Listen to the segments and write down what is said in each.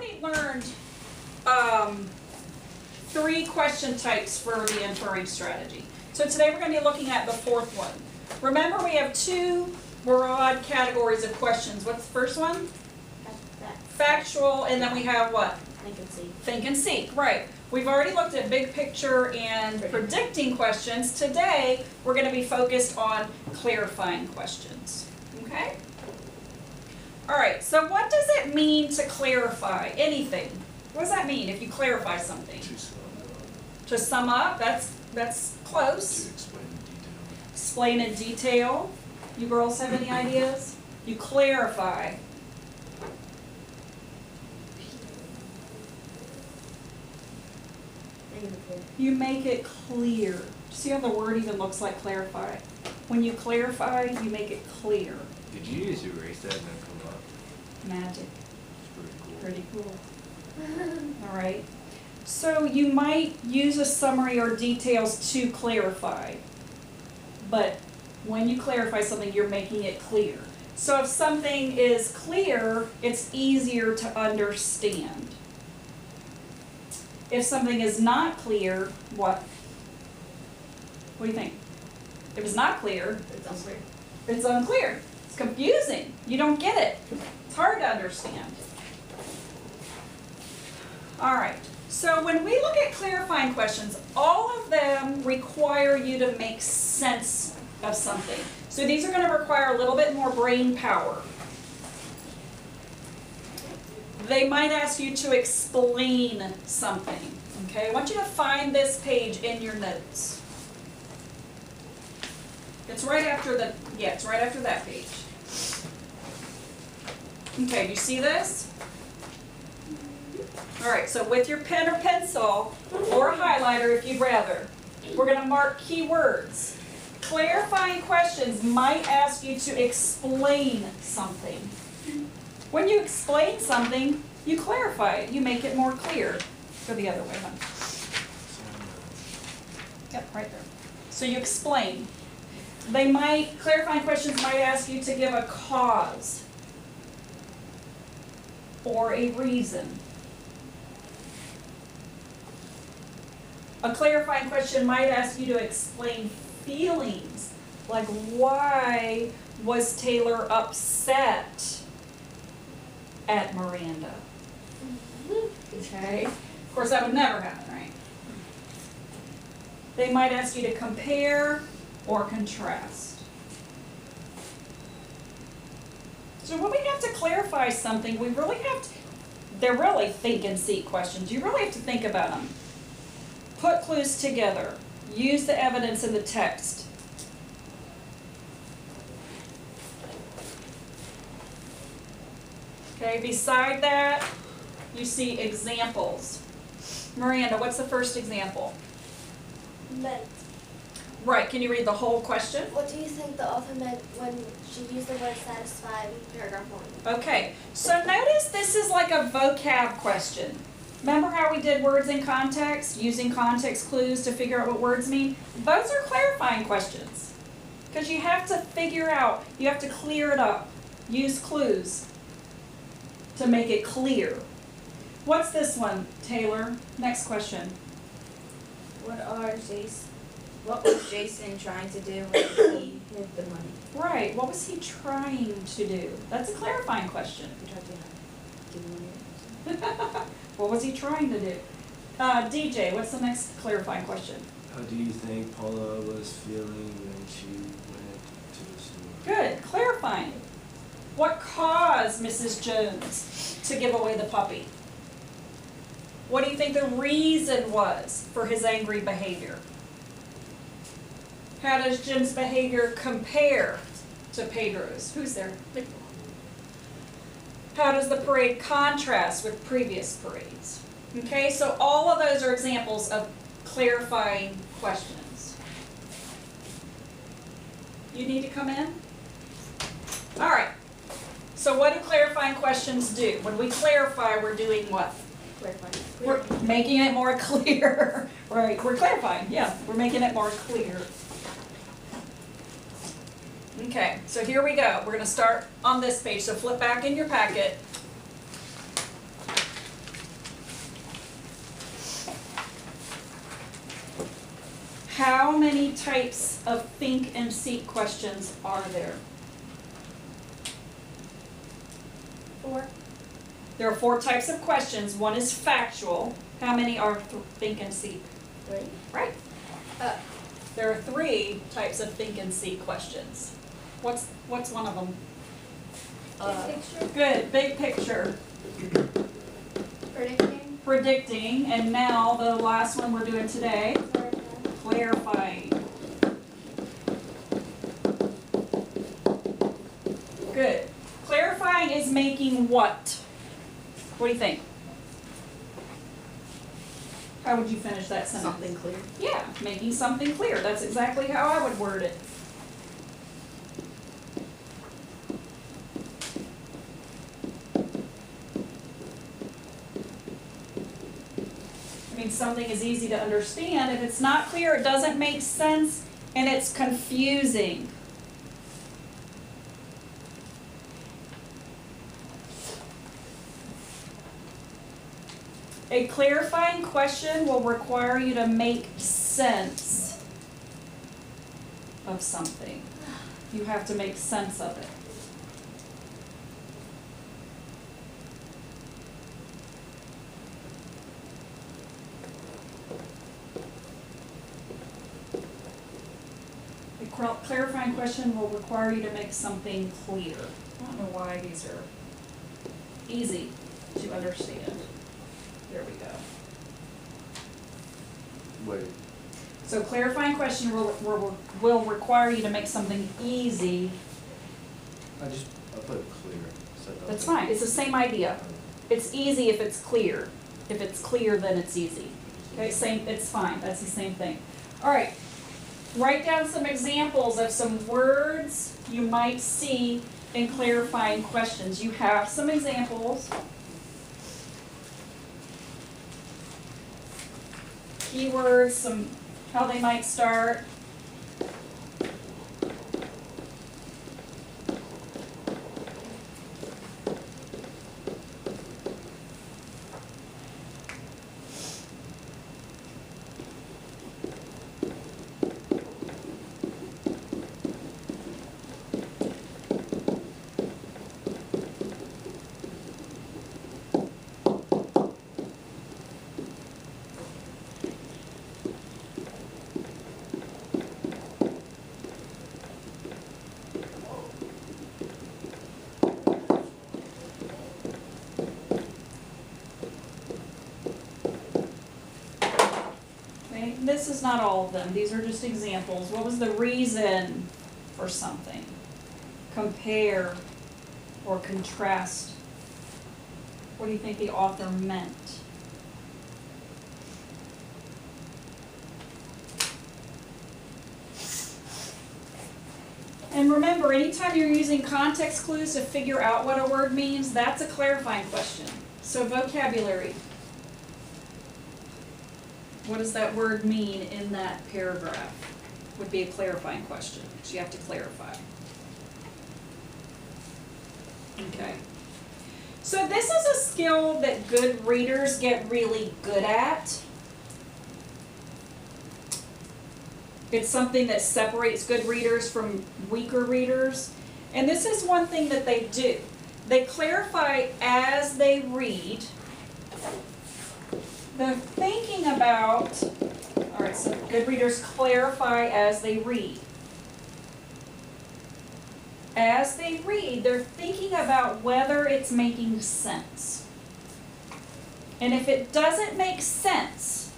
We learned 3 question types for the inferring strategy. So today we're going to be looking at the 4th one. Remember, we have 2 broad categories of questions. What's the first one? Factual, and then we have what? Think and seek. Think and seek, right. We've already looked at big picture and predicting questions. Today, we're going to be focused on clarifying questions. Okay? All right, so what does it mean to clarify anything? What does that mean if you clarify something? To sum up, that's close. To explain in detail. Explain in detail. You girls have any ideas? You clarify. You make it clear. See how the word even looks like clarify? When you clarify, you make it clear. Did you just erase that and then come up? Magic. It's Pretty cool. All right. So you might use a summary or details to clarify. But when you clarify something, you're making it clear. So if something is clear, it's easier to understand. If something is not clear, what? What do you think? If it's not clear, It's unclear. it's unclear. It's confusing. You don't get it. It's hard to understand. All right. So when we look at clarifying questions, all of them require you to make sense of something. So these are going to require a little bit more brain power. They might ask you to explain something. Okay, I want you to find this page in your notes. It's right after it's right after that page. Okay, do you see this? All right, so with your pen or pencil, or a highlighter if you'd rather, we're going to mark keywords. Clarifying questions might ask you to explain something. When you explain something, you clarify it. You make it more clear. Go the other way, hon. Yep, right there. So you explain. Clarifying questions might ask you to give a cause or a reason. A clarifying question might ask you to explain feelings, like why was Taylor upset at Miranda? Okay? Of course, that would never happen, right? They might ask you to compare or contrast. So when we have to clarify something, we really have to, they're really think and seek questions. You really have to think about them. Put clues together. Use the evidence in the text. Okay, beside that, you see examples. Miranda, what's the first example? Meant. Right, can you read the whole question? What do you think the author meant when she used the word satisfied in paragraph 1? Okay, so notice this is like a vocab question. Remember how we did words in context, using context clues to figure out what words mean? Those are clarifying questions. Because you have to figure out, you have to clear it up. Use clues to make it clear. What's this one, Taylor? Next question. What was Jason trying to do when he hid the money? Right, what was he trying to do? That's a clarifying question. He tried to give money. What was he trying to do? DJ, what's the next clarifying question? How do you think Paula was feeling when she went to the store? Good, clarifying. What caused Mrs. Jones to give away the puppy? What do you think the reason was for his angry behavior? How does Jim's behavior compare to Pedro's? Who's there? How does the parade contrast with previous parades? Okay, so all of those are examples of clarifying questions. You need to come in? All right. So what do clarifying questions do? When we clarify, we're doing what? Clarifying. We're making it more clear. Right, we're clarifying, yeah. We're making it more clear. Okay, so here we go. We're going to start on this page. So flip back in your packet. How many types of think and seek questions are there? 4. There are 4 types of questions. One is factual. How many are think and seek? 3. Right. There are 3 types of think and seek questions. What's one of them? Big picture. Good, big picture. Predicting. Predicting, and now the last one we're doing today, clarifying. Good. Clarifying is making what? What do you think? How would you finish that sentence? Something clear. Yeah, making something clear. That's exactly how I would word it. I mean, something is easy to understand. If it's not clear, it doesn't make sense, and it's confusing. A clarifying question will require you to make sense of something. You have to make sense of it. A clarifying question will require you to make something clear. I don't know why these are easy to understand. There we go. Wait. So clarifying question will require you to make something easy. I put clear. So That's fine, it's the same idea. It's easy if it's clear. If it's clear, then it's easy. Okay, it's fine, that's the same thing. All right, write down some examples of some words you might see in clarifying questions. You have some examples. Keywords, how they might start. This is not all of them. These are just examples. What was the reason for something? Compare or contrast. What do you think the author meant? And remember, anytime you're using context clues to figure out what a word means, that's a clarifying question. So vocabulary. What does that word mean in that paragraph? Would be a clarifying question, because you have to clarify. Okay. So this is a skill that good readers get really good at. It's something that separates good readers from weaker readers. And this is one thing that they do. They clarify as they read. They're thinking about, all right, so good readers clarify as they read. As they read, they're thinking about whether it's making sense. And if it doesn't make sense,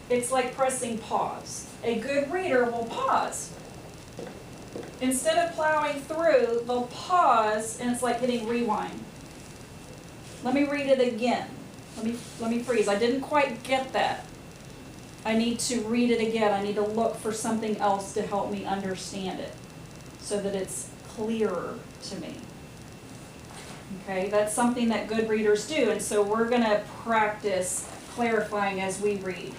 it's like pressing pause. A good reader will pause. Instead of plowing through, they'll pause, and it's like hitting rewind. Let me read it again. Let me freeze. I didn't quite get that. I need to read it again. I need to look for something else to help me understand it so that it's clearer to me. Okay, that's something that good readers do, and so we're going to practice clarifying as we read.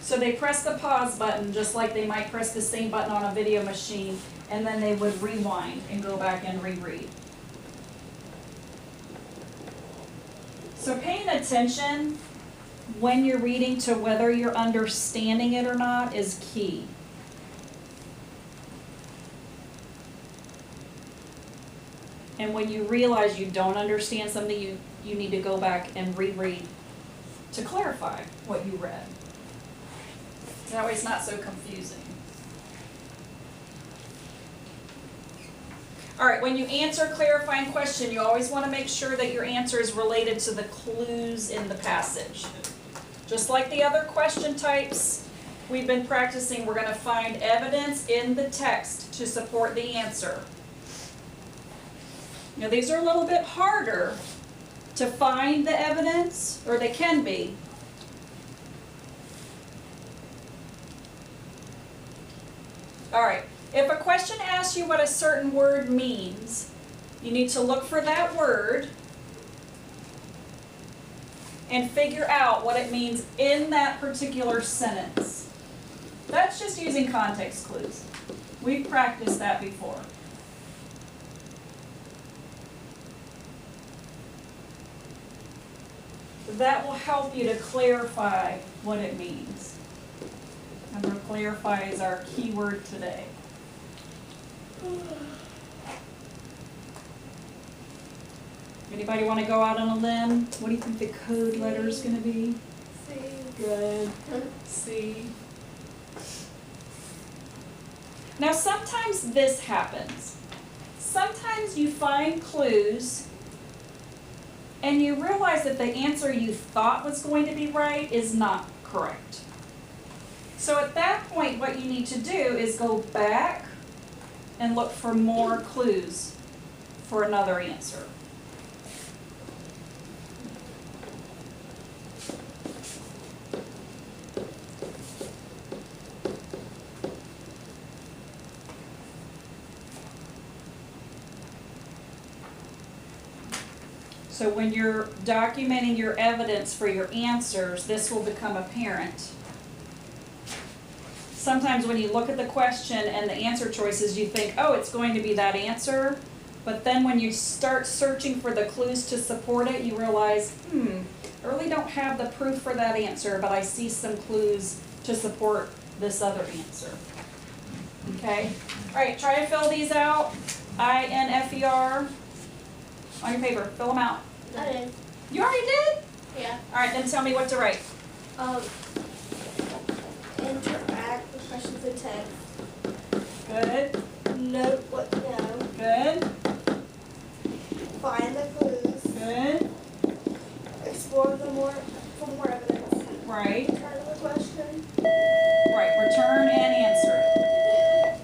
So they press the pause button just like they might press the same button on a video machine, and then they would rewind and go back and reread. So paying attention when you're reading to whether you're understanding it or not is key. And when you realize you don't understand something, you need to go back and reread to clarify what you read. That way it's not so confusing. All right, when you answer a clarifying question, you always want to make sure that your answer is related to the clues in the passage. Just like the other question types we've been practicing, we're going to find evidence in the text to support the answer. Now these are a little bit harder to find the evidence, or they can be. All right, if a question asks you what a certain word means, you need to look for that word and figure out what it means in that particular sentence. That's just using context clues. We've practiced that before. That will help you to clarify what it means. Remember, clarify is our key word today. Anybody want to go out on a limb? What do you think the code letter is going to be? C. Good. C. Now sometimes this happens. Sometimes you find clues and you realize that the answer you thought was going to be right is not correct. So at that point, what you need to do is go back and look for more clues for another answer. So when you're documenting your evidence for your answers, this will become apparent. Sometimes when you look at the question and the answer choices, you think, oh, it's going to be that answer. But then when you start searching for the clues to support it, you realize, I really don't have the proof for that answer, but I see some clues to support this other answer. Okay? All right, try to fill these out. INFER on your paper. Fill them out. I did. You already did? Yeah. All right, then tell me what to write. Interact with questions in text. Good. Note what you know. Good. Find the clues. Good. Explore for more evidence. Right. Return the question. Right. Return and answer it.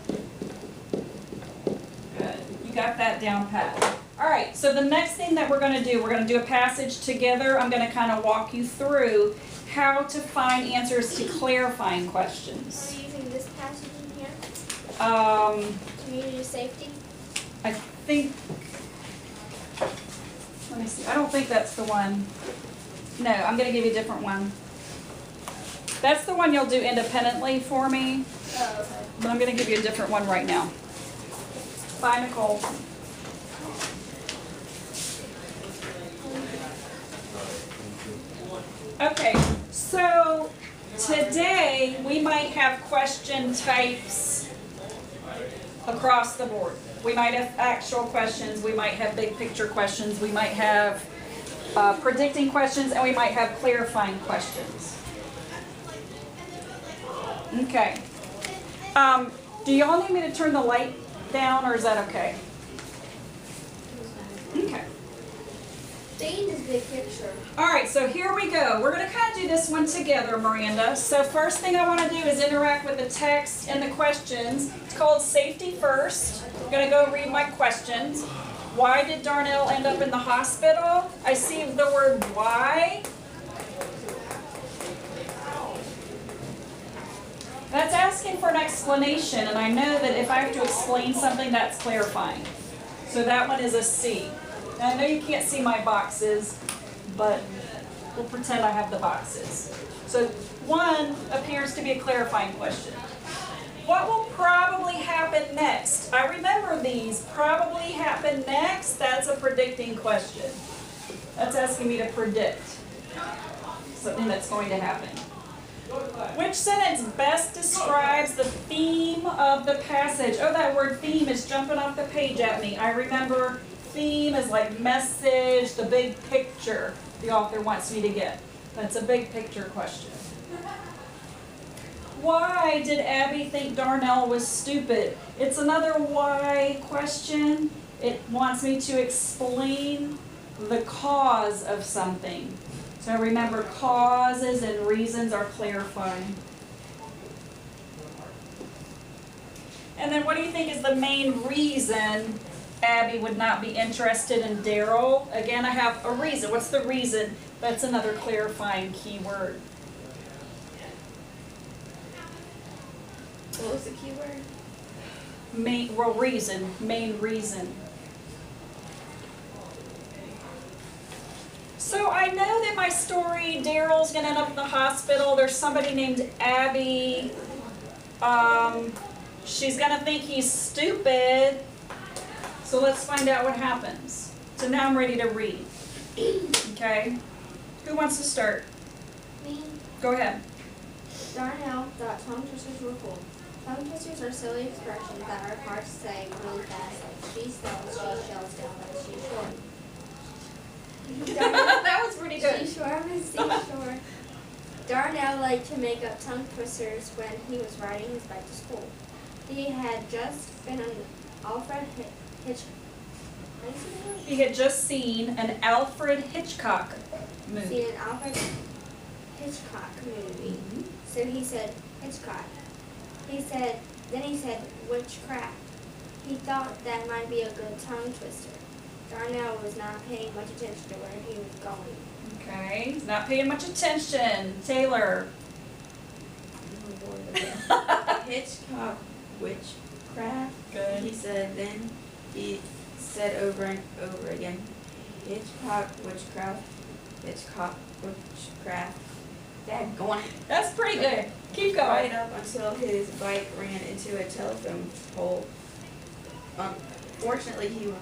Good. You got that down pat. All right. So the next thing that we're going to do a passage together. I'm going to kind of walk you through how to find answers to clarifying questions. Are you using this passage in here? Community safety? I think, let me see, I don't think that's the one. No, I'm going to give you a different one. That's the one you'll do independently for me, Oh, okay. but I'm going to give you a different one right now. Bye, Nicole. Okay, so today we might have question types across the board. We might have actual questions, we might have big picture questions, we might have predicting questions, and we might have clarifying questions. Okay. Do y'all need me to turn the light down, or is that okay? Okay. Dean is big picture. All right, so here we go. We're going to kind of do this one together, Miranda. So first thing I want to do is interact with the text and the questions. It's called Safety First. I'm going to go read my questions. Why did Darnell end up in the hospital? I see the word why. That's asking for an explanation, and I know that if I have to explain something, that's clarifying. So that one is a C. Now, I know you can't see my boxes, but we'll pretend I have the boxes. So one appears to be a clarifying question. What will probably happen next? I remember these. Probably happen next, that's a predicting question. That's asking me to predict. something that's going to happen. Which sentence best describes the theme of the passage? Oh, that word theme is jumping off the page at me. I remember theme is like message, the big picture the author wants me to get. That's a big picture question. Why did Abby think Darnell was stupid? It's another why question. It wants me to explain the cause of something. So remember, causes and reasons are clarifying. And then what do you think is the main reason Abby would not be interested in Daryl? Again, I have a reason. What's the reason? That's another clarifying keyword. What was the keyword? Main reason. So I know that my story, Daryl's gonna end up in the hospital. There's somebody named Abby. She's gonna think he's stupid. So let's find out what happens. So now I'm ready to read. Okay? Who wants to start? Me. Go ahead. Darnell thought tongue twisters were cool. Tongue twisters are silly expressions that are hard to say really fast, like she sells, she shells down, but she short. That was pretty good. Seashore, seashore. Darnell liked to make up tongue twisters when he was riding his bike to school. He had just been on Alfred Hitchcock. He had just seen an Alfred Hitchcock movie. Seen an Alfred Hitchcock movie. So he said Hitchcock. Then he said witchcraft. He thought that might be a good tongue twister. Darnell was not paying much attention to where he was going. Okay, he's not paying much attention. Taylor. Hitchcock witchcraft. Good. He said, then he said over and over again, Hitchcock witchcraft, Hitchcock witchcraft. Daggone it. That's pretty good. Keep going. Right up until his bike ran into a telephone pole. Fortunately, he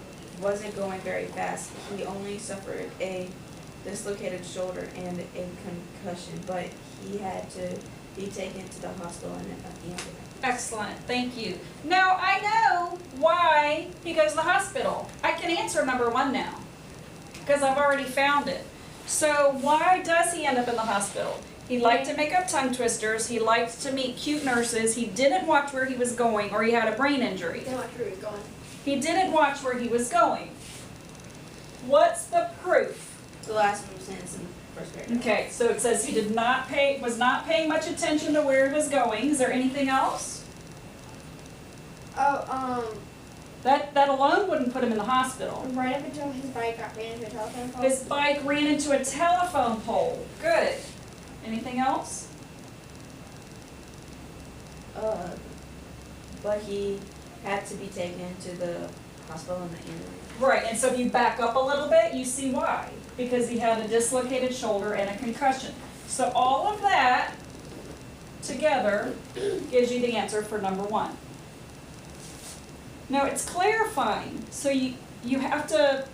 wasn't going very fast. He only suffered a dislocated shoulder and a concussion, but he had to be taken to the hospital in an ambulance. Excellent, thank you. Now I know why he goes to the hospital. I can answer number one now, because I've already found it. So why does he end up in the hospital? He liked to make up tongue twisters, he liked to meet cute nurses, he didn't watch where he was going, or he had a brain injury. Didn't watch where he was going. He didn't watch where he was going. What's the proof? The last sentence in the first paragraph. Okay, so it says he was not paying much attention to where he was going. Is there anything else? Oh, That alone wouldn't put him in the hospital. right up until his bike ran into a telephone pole. His bike ran into a telephone pole. Good. Anything else? But he had to be taken to the hospital in the ambulance. Right, and so if you back up a little bit, you see why. Because he had a dislocated shoulder and a concussion. So all of that together gives you the answer for number one. Now it's clarifying, so you have to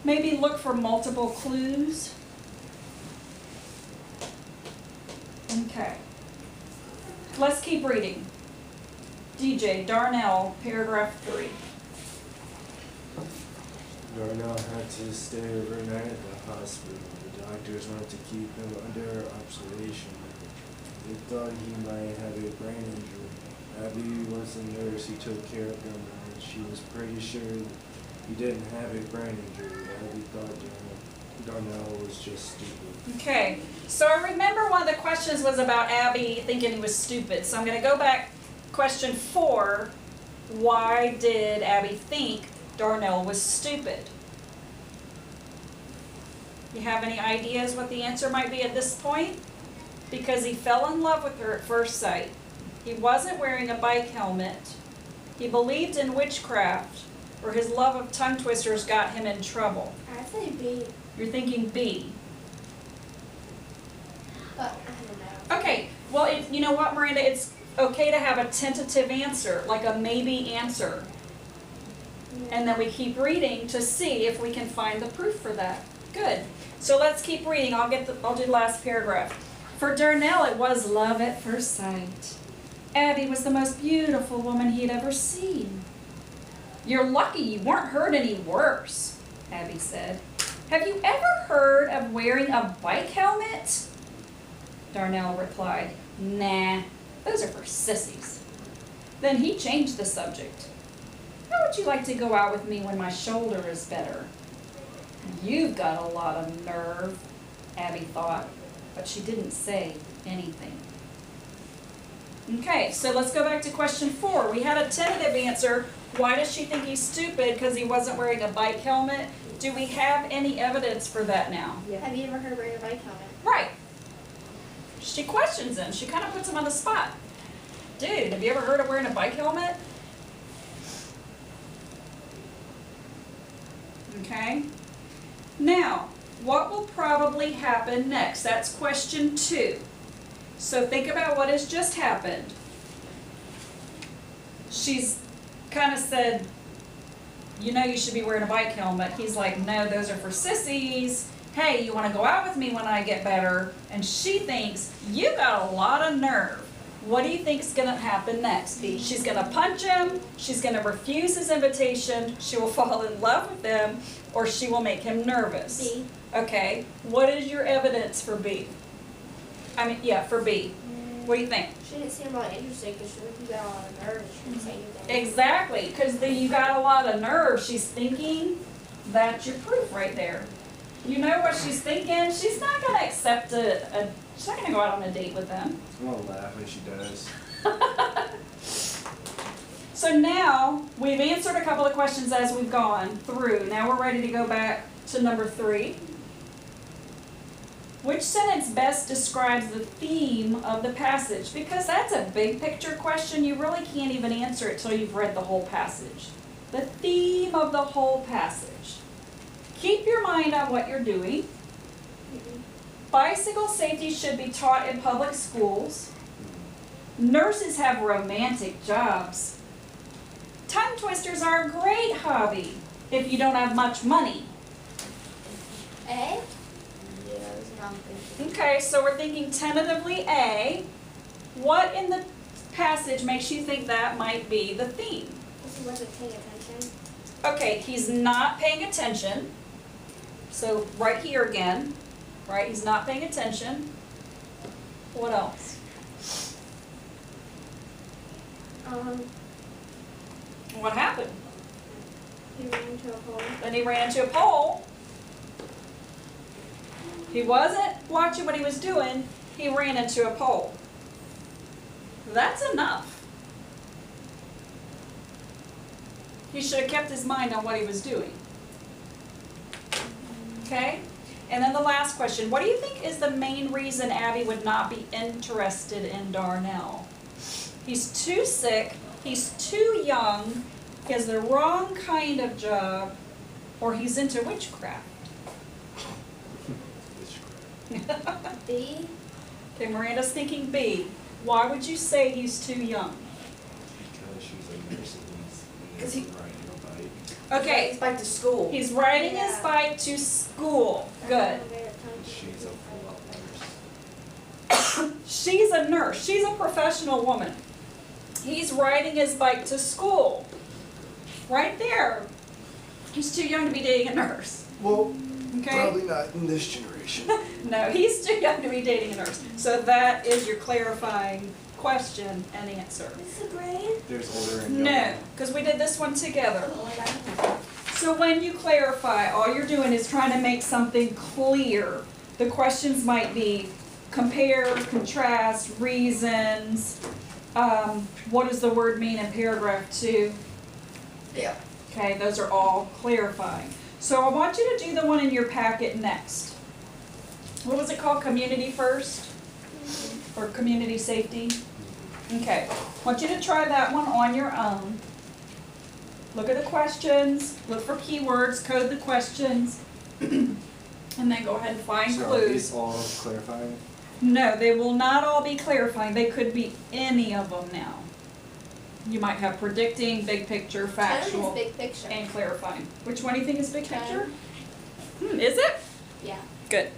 maybe look for multiple clues. Okay. Let's keep reading. DJ, Darnell, paragraph 3. Darnell had to stay overnight at the hospital. The doctors wanted to keep him under observation. They thought he might have a brain injury. Abby was the nurse who took care of him, and she was pretty sure he didn't have a brain injury. Abby thought Darnell was just stupid. Okay, so I remember one of the questions was about Abby thinking he was stupid. So I'm going to go back. Question 4, why did Abby think Darnell was stupid? You have any ideas what the answer might be at this point? Because he fell in love with her at first sight. He wasn't wearing a bike helmet. He believed in witchcraft, or his love of tongue twisters got him in trouble. I'd say B, You're thinking B. but I don't know. Okay, well, you know what, Miranda? It's okay to have a tentative answer, like a maybe answer. And then we keep reading to see if we can find the proof for that. Good. So let's keep reading. I'll do the last paragraph. For Darnell, it was love at first sight. Abby was the most beautiful woman he'd ever seen. You're lucky you weren't hurt any worse, Abby said. Have you ever heard of wearing a bike helmet? Darnell replied, Nah, those are for sissies. Then he changed the subject. How would you like to go out with me when my shoulder is better? You've got a lot of nerve, Abby thought, but she didn't say anything. Okay, so let's go back to question 4. We had a tentative answer. Why does she think he's stupid? Because he wasn't wearing a bike helmet. Do we have any evidence for that now? Yeah. Have you ever heard wearing a bike helmet? Right. She questions him. She kind of puts him on the spot. Dude, have you ever heard of wearing a bike helmet? Okay. Now, what will probably happen next? That's question 2. So think about what has just happened. She's kind of said, you know you should be wearing a bike helmet. He's like, no, those are for sissies. Hey, you want to go out with me when I get better? And she thinks, you got a lot of nerve. What do you think is going to happen next? She's going to punch him. She's going to refuse his invitation. She will fall in love with him, or she will make him nervous. B. Okay, what is your evidence for B? For B. What do you think? She didn't seem really interested because she looked got a lot of nerves. She didn't say anything. Exactly, because you got a lot of nerve. She's thinking, that's your proof right there. You know what she's thinking? She's not going to accept she's not going to go out on a date with him. I'm gonna laugh when she does. So now, we've answered a couple of questions as we've gone through. Now we're ready to go back to number 3. Which sentence best describes the theme of the passage? Because that's a big picture question. You really can't even answer it till you've read the whole passage. The theme of the whole passage. Keep your mind on what you're doing. Bicycle safety should be taught in public schools. Nurses have romantic jobs. Tongue twisters are a great hobby if you don't have much money. A? Yeah, that's what I'm thinking. Okay, so we're thinking tentatively A. What in the passage makes you think that might be the theme? Because he wasn't paying attention. Okay, he's not paying attention. So right here again, right? He's not paying attention. What else? What happened? He ran into a hole. Then he ran into a pole. He wasn't watching what he was doing. He ran into a pole. That's enough. He should have kept his mind on what he was doing. Okay? And then the last question. What do you think is the main reason Abby would not be interested in Darnell? He's too sick. He's too young. He has the wrong kind of job. Or he's into witchcraft. B? Okay, Miranda's thinking B. Why would you say he's too young? Because she's a nurse and Because he's he- riding a bike. Okay, He's back to school. he's riding his Yeah. bike to school. Good. She's a full-out nurse. She's a nurse. She's a professional woman. He's riding his bike to school. Right there. He's too young to be dating a nurse. Well, Okay? probably not in this generation. No, he's too young to be dating a nurse. So that is your clarifying question and answer. Is this a grade? There's older and No, younger. because we did this one together. So when you clarify, all you're doing is trying to make something clear. The questions might be compare, contrast, reasons. What does the word mean in paragraph 2? Yeah. Okay, those are all clarifying. So I want you to do the one in your packet next. What was it called? Community first? Or community safety? Okay, I want you to try that one on your own. Look at the questions, look for keywords, code the questions, and then go ahead and find So are clues. these all clarifying? No, they will not all be clarifying. They could be any of them now. You might have predicting, big picture, Ten is factual, big picture. and clarifying. Which one do you think is big Ten. picture? Is it? Yeah. Good.